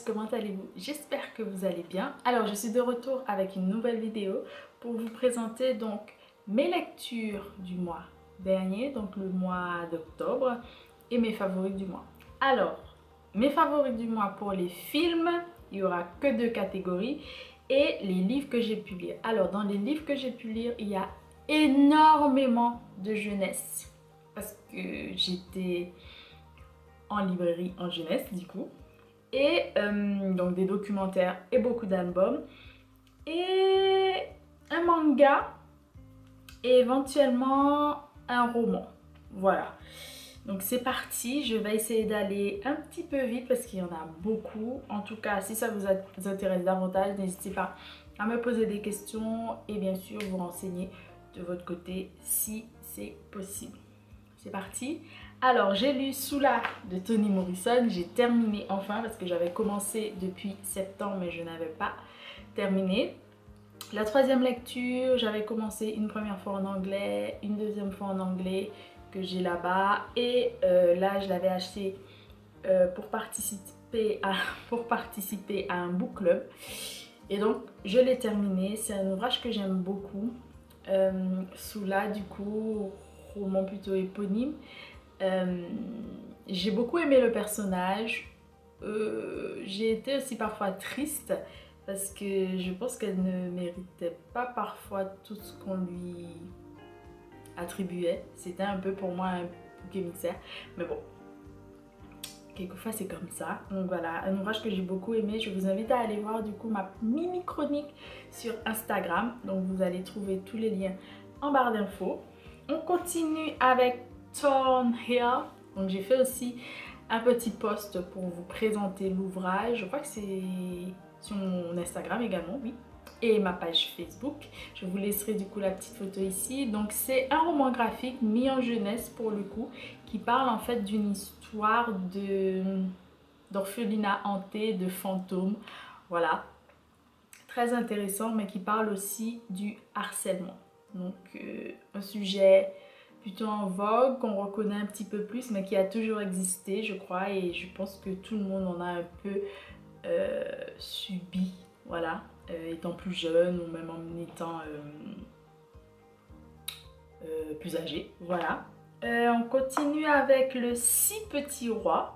comment allez-vous? J'espère que vous allez bien. Alors je suis de retour avec une nouvelle vidéo pour vous présenter donc mes lectures du mois dernier, donc le mois d'octobre, et mes favoris du mois. Alors, mes favoris du mois pour les films, il n'y aura que 2 catégories, et les livres que j'ai pu lire. Alors dans les livres que j'ai pu lire, il y a énormément de jeunesse, parce que j'étais en librairie en jeunesse du coup, et donc des documentaires et beaucoup d'albums, et un manga, et éventuellement un roman. Voilà, donc c'est parti. Je vais essayer d'aller un petit peu vite parce qu'il y en a beaucoup. En tout cas, si ça vous intéresse davantage, n'hésitez pas à me poser des questions et bien sûr vous renseigner de votre côté si c'est possible. C'est parti. Alors j'ai lu Soula de Toni Morrison, j'ai terminé enfin parce que j'avais commencé depuis septembre mais je n'avais pas terminé. La 3e lecture, j'avais commencé une première fois en anglais, une deuxième fois en anglais que j'ai là-bas, et là je l'avais acheté pour participer à un book club, et donc je l'ai terminé. C'est un ouvrage que j'aime beaucoup, Soula, du coup, roman plutôt éponyme. J'ai beaucoup aimé le personnage, j'ai été aussi parfois triste parce que je pense qu'elle ne méritait pas parfois tout ce qu'on lui attribuait. C'était un peu pour moi un bouc émissaire, mais bon, quelquefois c'est comme ça. Donc voilà, un ouvrage que j'ai beaucoup aimé. Je vous invite à aller voir du coup ma mini chronique sur Instagram, donc vous allez trouver tous les liens en barre d'infos. On continue avec Thornhill. Donc j'ai fait aussi un petit post pour vous présenter l'ouvrage. Je crois que c'est sur mon Instagram également, oui, et ma page Facebook. Je vous laisserai du coup la petite photo ici. Donc c'est un roman graphique mis en jeunesse pour le coup, qui parle en fait d'une histoire d'orphelinat hanté, de fantômes, voilà, très intéressant, mais qui parle aussi du harcèlement. Donc un sujet plutôt en vogue, qu'on reconnaît un petit peu plus, mais qui a toujours existé, je crois, et je pense que tout le monde en a un peu subi, voilà, étant plus jeune ou même en étant plus âgé, voilà. On continue avec le 6 petits rois.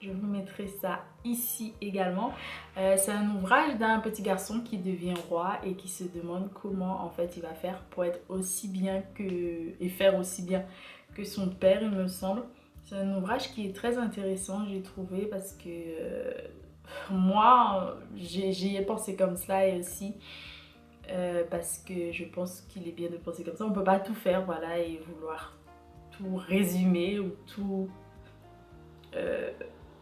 Je vous mettrai ça ici également. C'est un ouvrage d'un petit garçon qui devient roi et qui se demande comment en fait il va faire pour être aussi bien et faire aussi bien que son père, il me semble. C'est un ouvrage qui est très intéressant, j'ai trouvé, parce que moi j'y ai pensé comme cela, et aussi parce que je pense qu'il est bien de penser comme ça. On peut pas tout faire, voilà, et vouloir tout résumer ou tout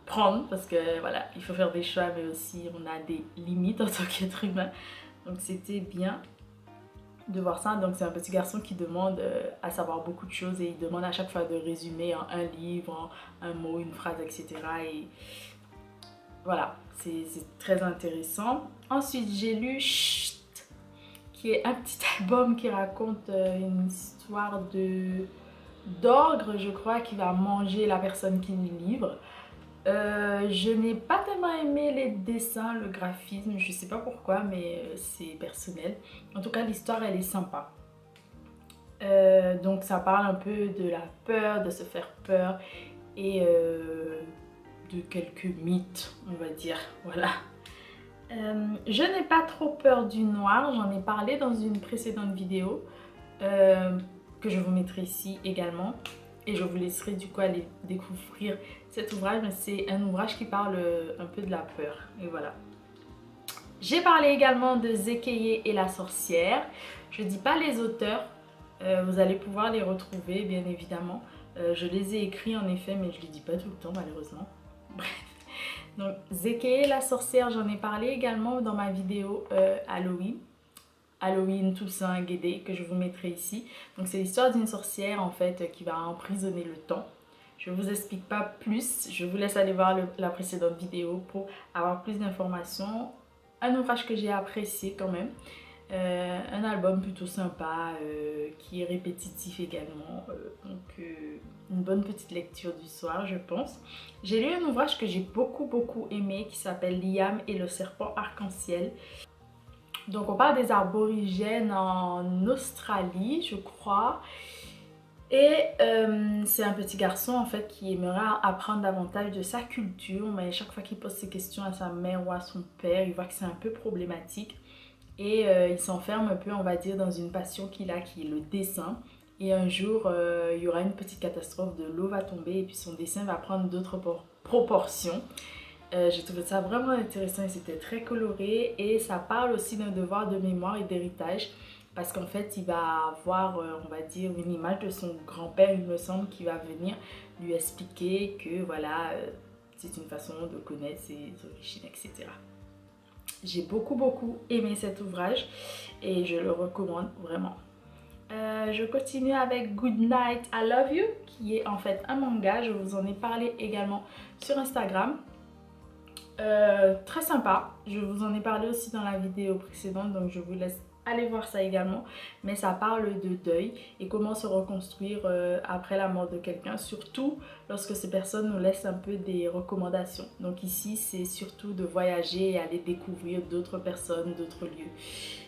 prendre, parce que voilà, il faut faire des choix, mais aussi on a des limites en tant qu'être humain. Donc c'était bien de voir ça. Donc c'est un petit garçon qui demande à savoir beaucoup de choses, et il demande à chaque fois de résumer en un livre, en un mot, une phrase, etc. Et voilà, c'est très intéressant. Ensuite j'ai lu Chut, qui est un petit album qui raconte une histoire d'ogre, je crois, qui va manger la personne qui le livre. Je n'ai pas tellement aimé les dessins, le graphisme, je sais pas pourquoi, mais c'est personnel. En tout cas, l'histoire elle est sympa. Donc ça parle un peu de la peur, de se faire peur, et de quelques mythes, on va dire, voilà. Je n'ai pas trop peur du noir, j'en ai parlé dans une précédente vidéo que je vous mettrai ici également, et je vous laisserai du coup aller découvrir cet ouvrage. C'est un ouvrage qui parle un peu de la peur, et voilà. J'ai parlé également de Zekeye et la sorcière. Je dis pas les auteurs, vous allez pouvoir les retrouver bien évidemment. Je les ai écrits en effet, mais je les dis pas tout le temps malheureusement. Bref. Donc Zekeye la sorcière, j'en ai parlé également dans ma vidéo Halloween, Toussaint, Guédé, que je vous mettrai ici. Donc c'est l'histoire d'une sorcière en fait qui va emprisonner le temps. Je ne vous explique pas plus, je vous laisse aller voir la précédente vidéo pour avoir plus d'informations. Un ouvrage que j'ai apprécié quand même. Un album plutôt sympa, qui est répétitif également, donc une bonne petite lecture du soir je pense. J'ai lu un ouvrage que j'ai beaucoup aimé qui s'appelle Liam et le serpent arc-en-ciel. Donc on parle des aborigènes en Australie je crois. Et c'est un petit garçon en fait qui aimerait apprendre davantage de sa culture, mais chaque fois qu'il pose ses questions à sa mère ou à son père, il voit que c'est un peu problématique. Et il s'enferme un peu, on va dire, dans une passion qu'il a qui est le dessin. Et un jour, il y aura une petite catastrophe, de l'eau va tomber et puis son dessin va prendre d'autres proportions. J'ai trouvé ça vraiment intéressant et c'était très coloré. Et ça parle aussi d'un devoir de mémoire et d'héritage. Parce qu'en fait, il va avoir, on va dire, une image de son grand-père, il me semble, qui va venir lui expliquer que voilà, c'est une façon de connaître ses origines, etc. J'ai beaucoup aimé cet ouvrage et je le recommande vraiment. Je continue avec Good Night, I Love You, qui est en fait un manga. Je vous en ai parlé également sur Instagram. Très sympa. Je vous en ai parlé aussi dans la vidéo précédente, donc je vous laisse aller voir ça également. Mais ça parle de deuil et comment se reconstruire après la mort de quelqu'un, surtout lorsque ces personnes nous laissent un peu des recommandations. Donc ici c'est surtout de voyager et aller découvrir d'autres personnes, d'autres lieux.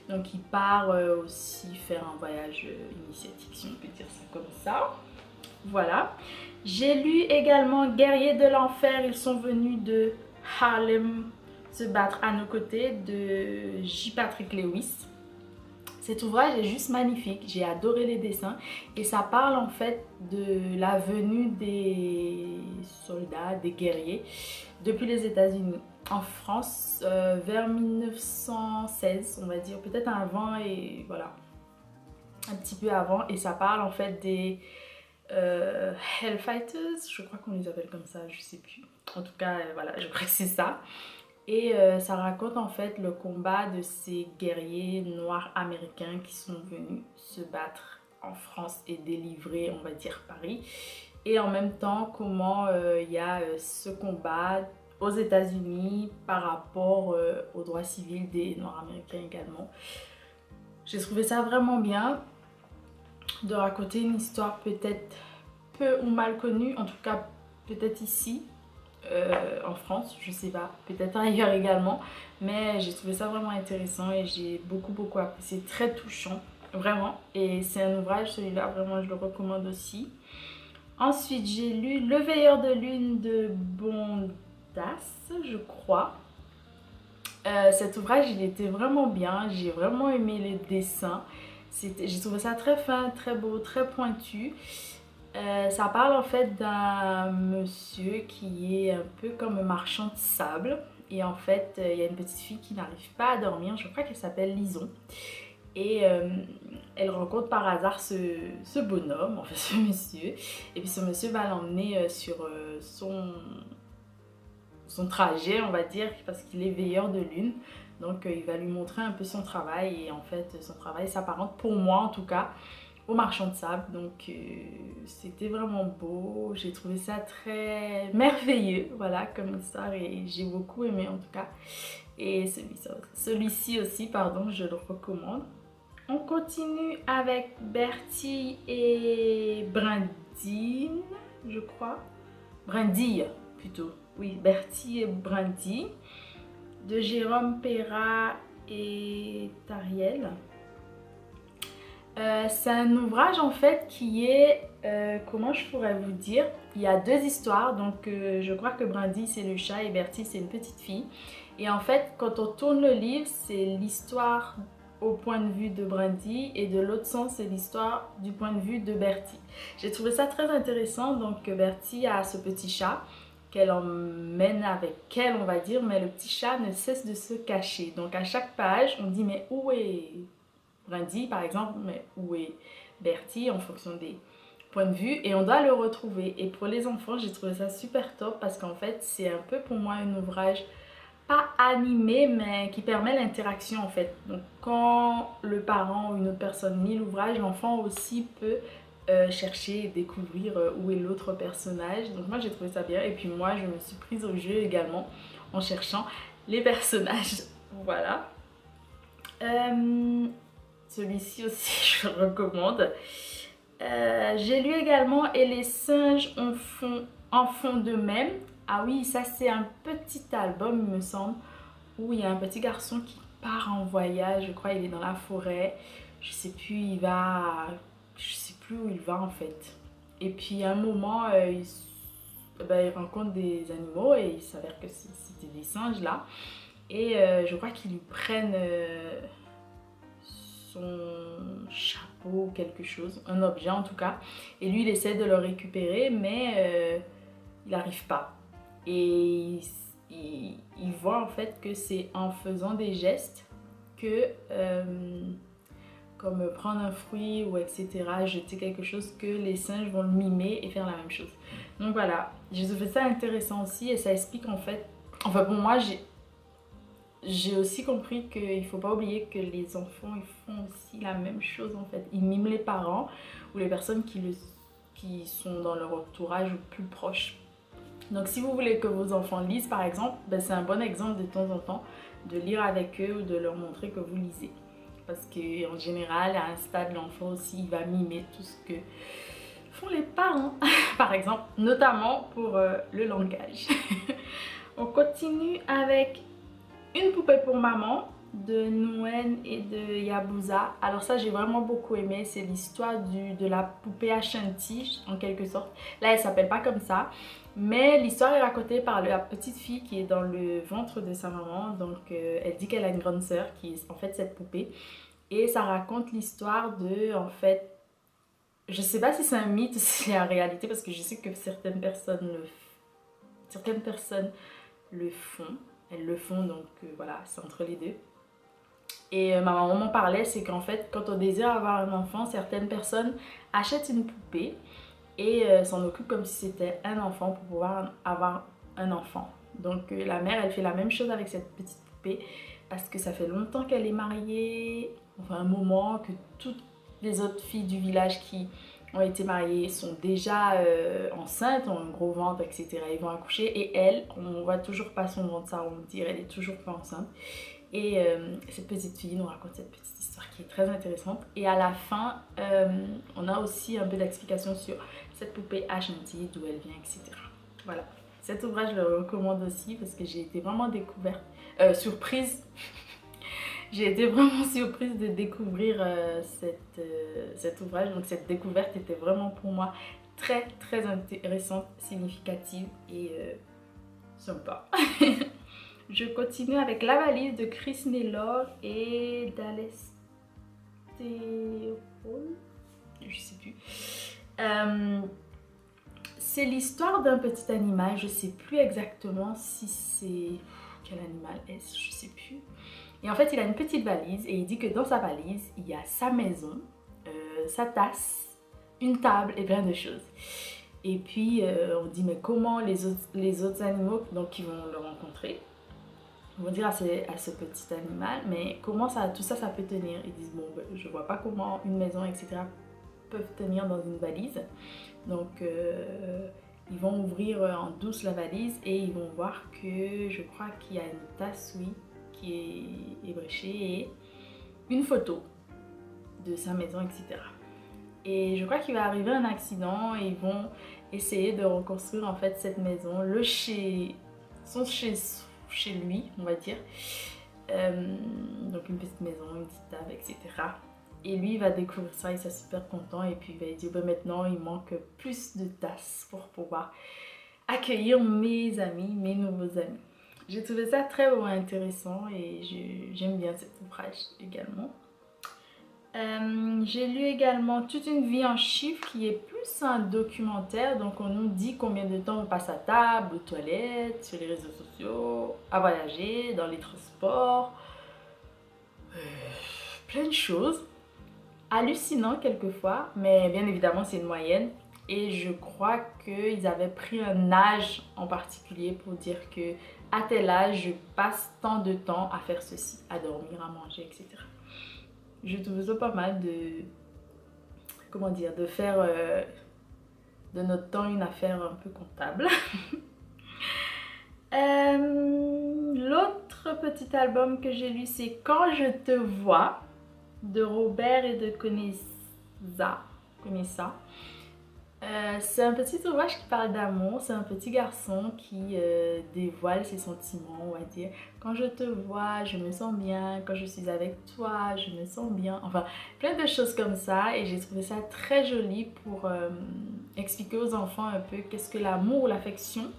Donc il part aussi faire un voyage initiatique, si on peut dire ça comme ça. Voilà. J'ai lu également Guerriers de l'enfer, ils sont venus de Harlem se battre à nos côtés de J. Patrick Lewis. Cet ouvrage est juste magnifique, j'ai adoré les dessins et ça parle en fait de la venue des soldats, des guerriers depuis les États-Unis en France vers 1916 on va dire, peut-être avant et voilà, un petit peu avant, et ça parle en fait des Hellfighters, je crois qu'on les appelle comme ça, je sais plus. En tout cas, voilà, je précise ça. Et ça raconte en fait le combat de ces guerriers noirs américains qui sont venus se battre en France et délivrer, on va dire, Paris. Et en même temps, comment il y a ce combat aux États-Unis par rapport aux droits civils des noirs américains également. J'ai trouvé ça vraiment bien de raconter une histoire peut-être peu ou mal connue, en tout cas peut-être ici. En France, je sais pas, peut-être ailleurs également, mais j'ai trouvé ça vraiment intéressant et j'ai beaucoup apprécié, très touchant, vraiment, et c'est un ouvrage, celui-là, vraiment, je le recommande aussi. Ensuite, j'ai lu Le Veilleur de Lune de Bondas, je crois. Cet ouvrage, il était vraiment bien, j'ai vraiment aimé les dessins, j'ai trouvé ça très fin, très beau, très pointu. Ça parle en fait d'un monsieur qui est un peu comme un marchand de sable. Et en fait, il y a une petite fille qui n'arrive pas à dormir, je crois qu'elle s'appelle Lison. Et elle rencontre par hasard ce bonhomme, en fait ce monsieur. Et puis ce monsieur va l'emmener sur son trajet, on va dire, parce qu'il est veilleur de lune. Donc il va lui montrer un peu son travail. Et en fait, son travail s'apparente, pour moi en tout cas, au marchand de sable. Donc c'était vraiment beau, j'ai trouvé ça très merveilleux, voilà, comme histoire, et j'ai beaucoup aimé en tout cas. Et celui-ci aussi, pardon, je le recommande. On continue avec Bertie et Brindille, je crois. Brindille plutôt, oui, Bertie et Brindille de Jérôme Perra et Tariel. C'est un ouvrage en fait qui est, comment je pourrais vous dire, il y a deux histoires, donc je crois que Brindille c'est le chat et Bertie c'est une petite fille. Et en fait quand on tourne le livre, c'est l'histoire au point de vue de Brindille et de l'autre sens c'est l'histoire du point de vue de Bertie. J'ai trouvé ça très intéressant, donc Bertie a ce petit chat qu'elle emmène avec elle on va dire, mais le petit chat ne cesse de se cacher. Donc à chaque page on dit mais où est Brindille par exemple, mais où est Bertie en fonction des points de vue, et on doit le retrouver. Et pour les enfants j'ai trouvé ça super top parce qu'en fait c'est un peu pour moi un ouvrage pas animé mais qui permet l'interaction en fait. Donc quand le parent ou une autre personne lit l'ouvrage, l'enfant aussi peut chercher et découvrir où est l'autre personnage. Donc moi j'ai trouvé ça bien et puis moi je me suis prise au jeu également en cherchant les personnages. Voilà. Celui-ci aussi, je le recommande. J'ai lu également Et les singes en font de même. Ah oui, ça c'est un petit album, il me semble, où il y a un petit garçon qui part en voyage. Je crois il est dans la forêt. Je sais plus, je sais plus où il va en fait. Et puis à un moment, il rencontre des animaux et il s'avère que c'était des singes là. Et je crois qu'ils lui prennent son chapeau ou quelque chose, un objet en tout cas. Et lui, il essaie de le récupérer, mais il n'arrive pas. Et il voit en fait que c'est en faisant des gestes que, comme prendre un fruit ou etc., jeter quelque chose, que les singes vont le mimer et faire la même chose. Donc voilà, j'ai trouvé ça intéressant aussi et ça explique en fait, enfin pour moi, j'ai aussi compris qu'il ne faut pas oublier que les enfants ils font aussi la même chose en fait. Ils miment les parents ou les personnes qui sont dans leur entourage ou plus proches. Donc si vous voulez que vos enfants lisent par exemple, ben, c'est un bon exemple de temps en temps de lire avec eux ou de leur montrer que vous lisez. Parce qu'en général, à un stade, l'enfant aussi il va mimer tout ce que font les parents. Par exemple, notamment pour le langage. On continue avec Une poupée pour maman de Nouen et de Yabusa. Alors ça j'ai vraiment beaucoup aimé, c'est l'histoire de la poupée Ashanti en quelque sorte. Là elle s'appelle pas comme ça, mais l'histoire est racontée par la petite fille qui est dans le ventre de sa maman. Donc elle dit qu'elle a une grande sœur qui est en fait cette poupée. Et ça raconte l'histoire de, en fait, je sais pas si c'est un mythe ou si c'est la réalité parce que je sais que certaines personnes le font. Elles le font, donc voilà, c'est entre les deux. Et ma maman m'en parlait, c'est qu'en fait, quand on désire avoir un enfant, certaines personnes achètent une poupée et s'en occupent comme si c'était un enfant pour pouvoir avoir un enfant. Donc la mère, elle fait la même chose avec cette petite poupée parce que ça fait longtemps qu'elle est mariée, enfin un moment, que toutes les autres filles du village qui ont été mariées sont déjà enceintes, ont un gros ventre, etc. Ils vont accoucher et elle, on voit toujours pas son ventre s'arrondir, elle est toujours pas enceinte. Et cette petite fille nous raconte cette petite histoire qui est très intéressante. Et à la fin, on a aussi un peu d'explication sur cette poupée Ashanti, d'où elle vient, etc. Voilà. Cet ouvrage, je le recommande aussi parce que j'ai été vraiment surprise. J'ai été vraiment surprise de découvrir cet ouvrage. Donc cette découverte était vraiment pour moi très très intéressante, significative et sympa. Je continue avec La valise de Chris Naylor et d'Alestéol, je sais plus. C'est l'histoire d'un petit animal, je sais plus exactement si c'est... Quel animal est-ce? Je sais plus. Et en fait, il a une petite valise et il dit que dans sa valise, il y a sa maison, sa tasse, une table et plein de choses. Et puis, on dit, mais comment les autres animaux donc, qui vont le rencontrer vont dire à ce petit animal, mais comment tout ça, ça peut tenir? Ils disent, bon, ben, je vois pas comment une maison, etc. peuvent tenir dans une valise. Donc, ils vont ouvrir en douce la valise et ils vont voir que, je crois qu'il y a une tasse, oui, qui est ébréchée et une photo de sa maison, etc. Et je crois qu'il va arriver un accident et ils vont essayer de reconstruire en fait cette maison, chez lui, on va dire. Donc une petite maison, une petite table, etc. Et lui, il va découvrir ça, il sera super content et puis il va dire, ben maintenant, il manque plus de tasses pour pouvoir accueillir mes amis, mes nouveaux amis. J'ai trouvé ça très intéressant et j'aime bien cet ouvrage également. J'ai lu également Toute une vie en chiffres qui est plus un documentaire. Donc on nous dit combien de temps on passe à table, aux toilettes, sur les réseaux sociaux, à voyager, dans les transports. Plein de choses. Hallucinant quelquefois, mais bien évidemment c'est une moyenne. Et je crois qu'ils avaient pris un âge en particulier pour dire que à tel âge, je passe tant de temps à faire ceci, à dormir, à manger, etc. Je trouve ça pas mal de, comment dire, de faire de notre temps une affaire un peu comptable. L'autre L'autre petit album que j'ai lu, c'est Quand je te vois de Robert et de Conessa. C'est un petit ouvrage qui parle d'amour. C'est un petit garçon qui dévoile ses sentiments, on va dire. Quand je te vois, je me sens bien. Quand je suis avec toi, je me sens bien. Enfin, plein de choses comme ça. Et j'ai trouvé ça très joli pour expliquer aux enfants un peu qu'est-ce que l'amour ou l'affection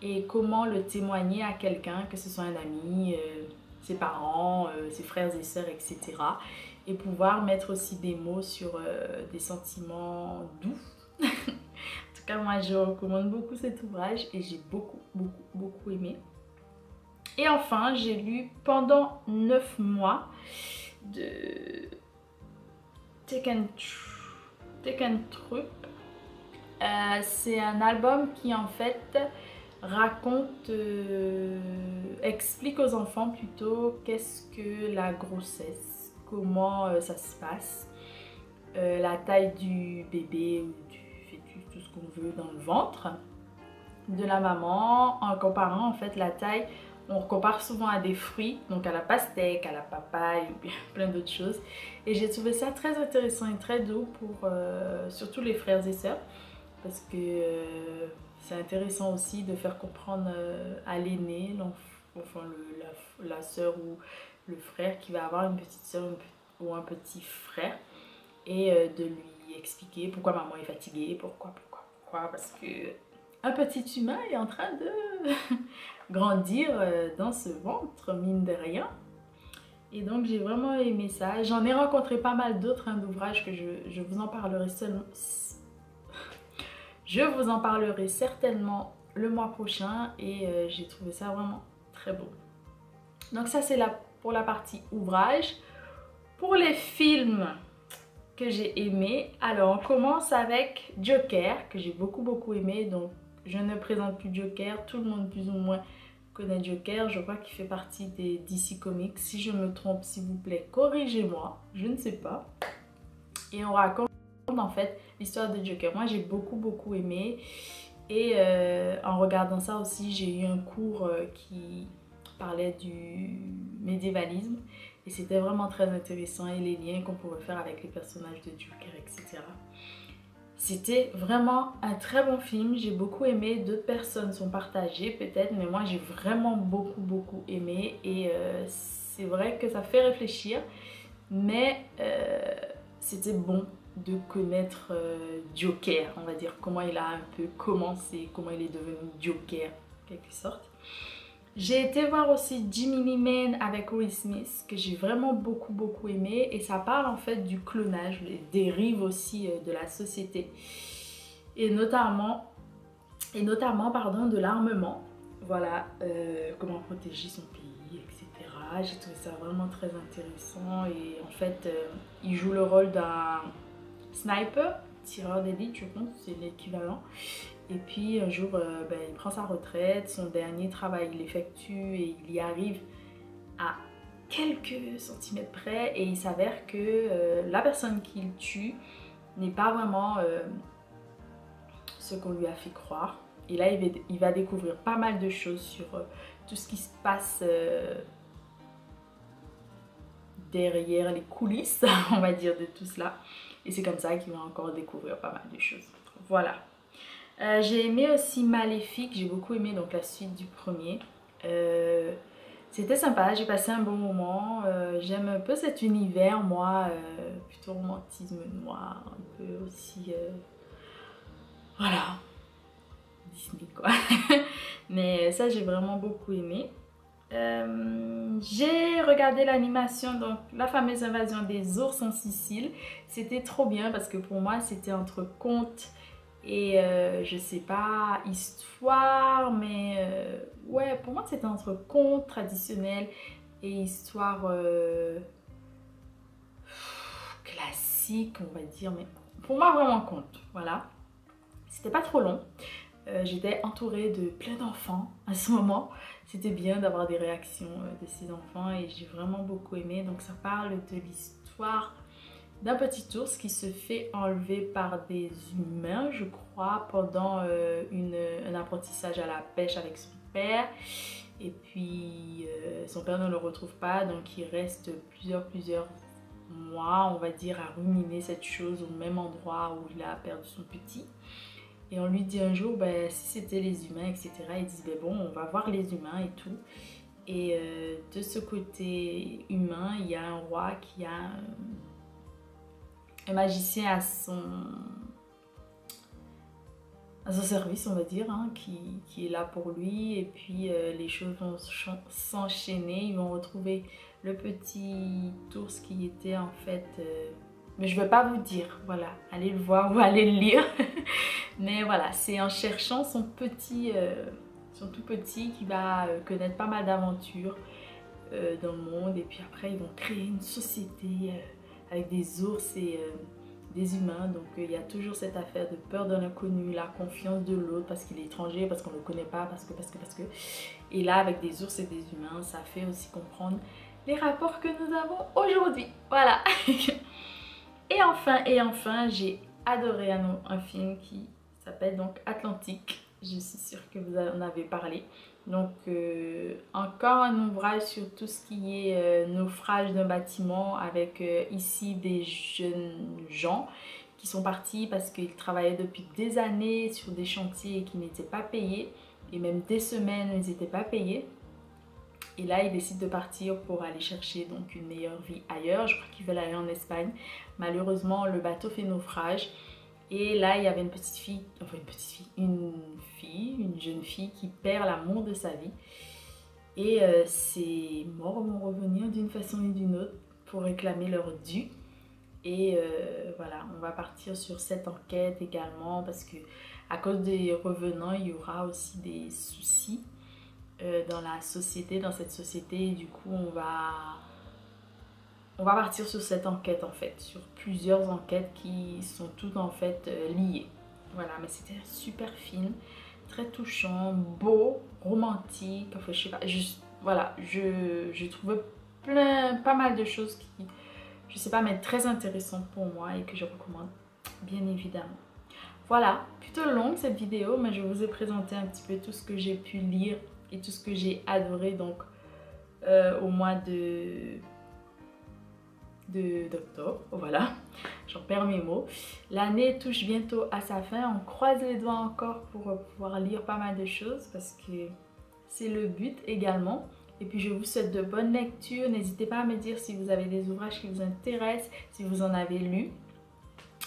et comment le témoigner à quelqu'un, que ce soit un ami, ses parents, ses frères et sœurs, etc. Et pouvoir mettre aussi des mots sur des sentiments doux. En tout cas, moi je recommande beaucoup cet ouvrage et j'ai beaucoup aimé. Et enfin, j'ai lu pendant 9 mois de Taken Trup. C'est un album qui en fait raconte, explique aux enfants plutôt qu'est-ce que la grossesse, comment ça se passe, la taille du bébé ou du fœtus, tout ce qu'on veut dans le ventre de la maman, en comparant en fait la taille. On compare souvent à des fruits, donc à la pastèque, à la papaye, ou bien plein d'autres choses. Et j'ai trouvé ça très intéressant et très doux pour surtout les frères et sœurs, parce que c'est intéressant aussi de faire comprendre à l'aîné, enfin la sœur ou le frère qui va avoir une petite sœur ou un petit frère, et de lui expliquer pourquoi maman est fatiguée, pourquoi, parce que un petit humain est en train de grandir dans ce ventre, mine de rien. Et donc j'ai vraiment aimé ça. J'en ai rencontré pas mal d'autres d'ouvrages que je vous en parlerai certainement le mois prochain, et j'ai trouvé ça vraiment très beau. Donc ça c'est pour la partie ouvrage. Pour les films que j'ai aimé, alors on commence avec Joker, que j'ai beaucoup aimé. Donc je ne présente plus Joker, tout le monde plus ou moins connaît Joker. Je crois qu'il fait partie des DC Comics. Si je me trompe, s'il vous plaît, corrigez-moi, je ne sais pas. Et on raconte en fait l'histoire de Joker. Moi j'ai beaucoup aimé, et en regardant ça aussi, j'ai eu un cours qui parlait du médiévalisme, et c'était vraiment très intéressant, et les liens qu'on pouvait faire avec les personnages de Joker, etc. C'était vraiment un très bon film, j'ai beaucoup aimé. D'autres personnes sont partagées peut-être, mais moi j'ai vraiment beaucoup aimé, et c'est vrai que ça fait réfléchir, mais c'était bon de connaître Joker, on va dire, comment il a un peu commencé, comment il est devenu Joker en quelque sorte. J'ai été voir aussi Gemini Man avec Will Smith, que j'ai vraiment beaucoup aimé, et ça parle en fait du clonage, les dérives aussi de la société, et notamment pardon, de l'armement, voilà, comment protéger son pays, etc. J'ai trouvé ça vraiment très intéressant, et en fait il joue le rôle d'un sniper, tireur d'élite, je pense, c'est l'équivalent. Et puis un jour, il prend sa retraite, son dernier travail il l'effectue, et il y arrive à quelques centimètres près, et il s'avère que la personne qu'il tue n'est pas vraiment ce qu'on lui a fait croire. Et là il va découvrir pas mal de choses sur tout ce qui se passe derrière les coulisses, on va dire, de tout cela. Et c'est comme ça qu'il va encore découvrir pas mal de choses. Voilà. J'ai aimé aussi Maléfique, j'ai beaucoup aimé donc la suite du premier. C'était sympa, j'ai passé un bon moment. J'aime un peu cet univers, moi, plutôt romantisme noir, un peu aussi, voilà, Disney quoi. Mais ça j'ai vraiment beaucoup aimé. J'ai regardé l'animation, donc la fameuse invasion des ours en Sicile. C'était trop bien parce que pour moi c'était entre conte et je sais pas, histoire, mais ouais, pour moi c'était entre conte traditionnel et histoire classique, on va dire, mais pour moi vraiment conte, voilà. C'était pas trop long. J'étais entourée de plein d'enfants à ce moment. C'était bien d'avoir des réactions de ces enfants, et j'ai vraiment beaucoup aimé. Donc ça parle de l'histoire d'un petit ours qui se fait enlever par des humains, je crois, pendant un apprentissage à la pêche avec son père. Et puis son père ne le retrouve pas, donc il reste plusieurs mois, on va dire, à ruminer cette chose au même endroit où il a perdu son petit. Et on lui dit un jour, ben, si c'était les humains, etc. Ils disent, ben bon, on va voir les humains et tout. Et de ce côté humain, il y a un roi qui a un magicien à son service, on va dire, hein, qui est là pour lui. Et puis les choses vont s'enchaîner. Ils vont retrouver le petit ours qui était en fait... mais je ne vais pas vous dire, voilà, allez le voir ou allez le lire. Mais voilà, c'est en cherchant son tout petit qui va connaître pas mal d'aventures dans le monde. Et puis après, ils vont créer une société avec des ours et des humains. Donc il y a toujours cette affaire de peur de l'inconnu, la confiance de l'autre parce qu'il est étranger, parce qu'on ne le connaît pas, parce que. Et là, avec des ours et des humains, ça fait aussi comprendre les rapports que nous avons aujourd'hui. Voilà. Et enfin, j'ai adoré un film qui s'appelle donc Atlantique. Je suis sûre que vous en avez parlé. Donc encore un ouvrage sur tout ce qui est naufrage d'un bâtiment avec ici des jeunes gens qui sont partis parce qu'ils travaillaient depuis des années sur des chantiers et qui n'étaient pas payés. Et même des semaines, ils n'étaient pas payés. Et là, ils décident de partir pour aller chercher donc une meilleure vie ailleurs. Je crois qu'ils veulent aller en Espagne. Malheureusement, le bateau fait naufrage. Et là, il y avait une jeune fille qui perd l'amour de sa vie. Et ses morts vont revenir d'une façon ou d'une autre pour réclamer leur dû. Et voilà, on va partir sur cette enquête également parce que à cause des revenants, il y aura aussi des soucis dans la société, dans cette société. Et du coup, on va partir sur cette enquête en fait, sur plusieurs enquêtes qui sont toutes en fait liées. Voilà, mais c'était un super film, très touchant, beau, romantique, enfin je sais pas, voilà, j'ai trouvé pas mal de choses qui, je sais pas, mais très intéressantes pour moi et que je recommande, bien évidemment. Voilà, plutôt longue cette vidéo, mais je vous ai présenté un petit peu tout ce que j'ai pu lire et tout ce que j'ai adoré donc au mois d'octobre, voilà, j'en perds mes mots. L'année touche bientôt à sa fin, on croise les doigts encore pour pouvoir lire pas mal de choses parce que c'est le but également. Et puis je vous souhaite de bonnes lectures, n'hésitez pas à me dire si vous avez des ouvrages qui vous intéressent, si vous en avez lu,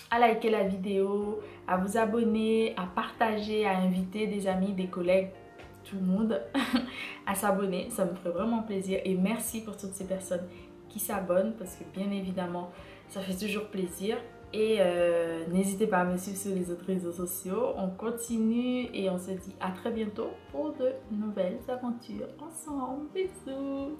à liker la vidéo, à vous abonner, à partager, à inviter des amis, des collègues, tout le monde à s'abonner, ça me ferait vraiment plaisir. Et merci pour toutes ces personnes qui s'abonnent parce que bien évidemment ça fait toujours plaisir. Et n'hésitez pas à me suivre sur les autres réseaux sociaux. On continue et on se dit à très bientôt pour de nouvelles aventures ensemble. Bisous.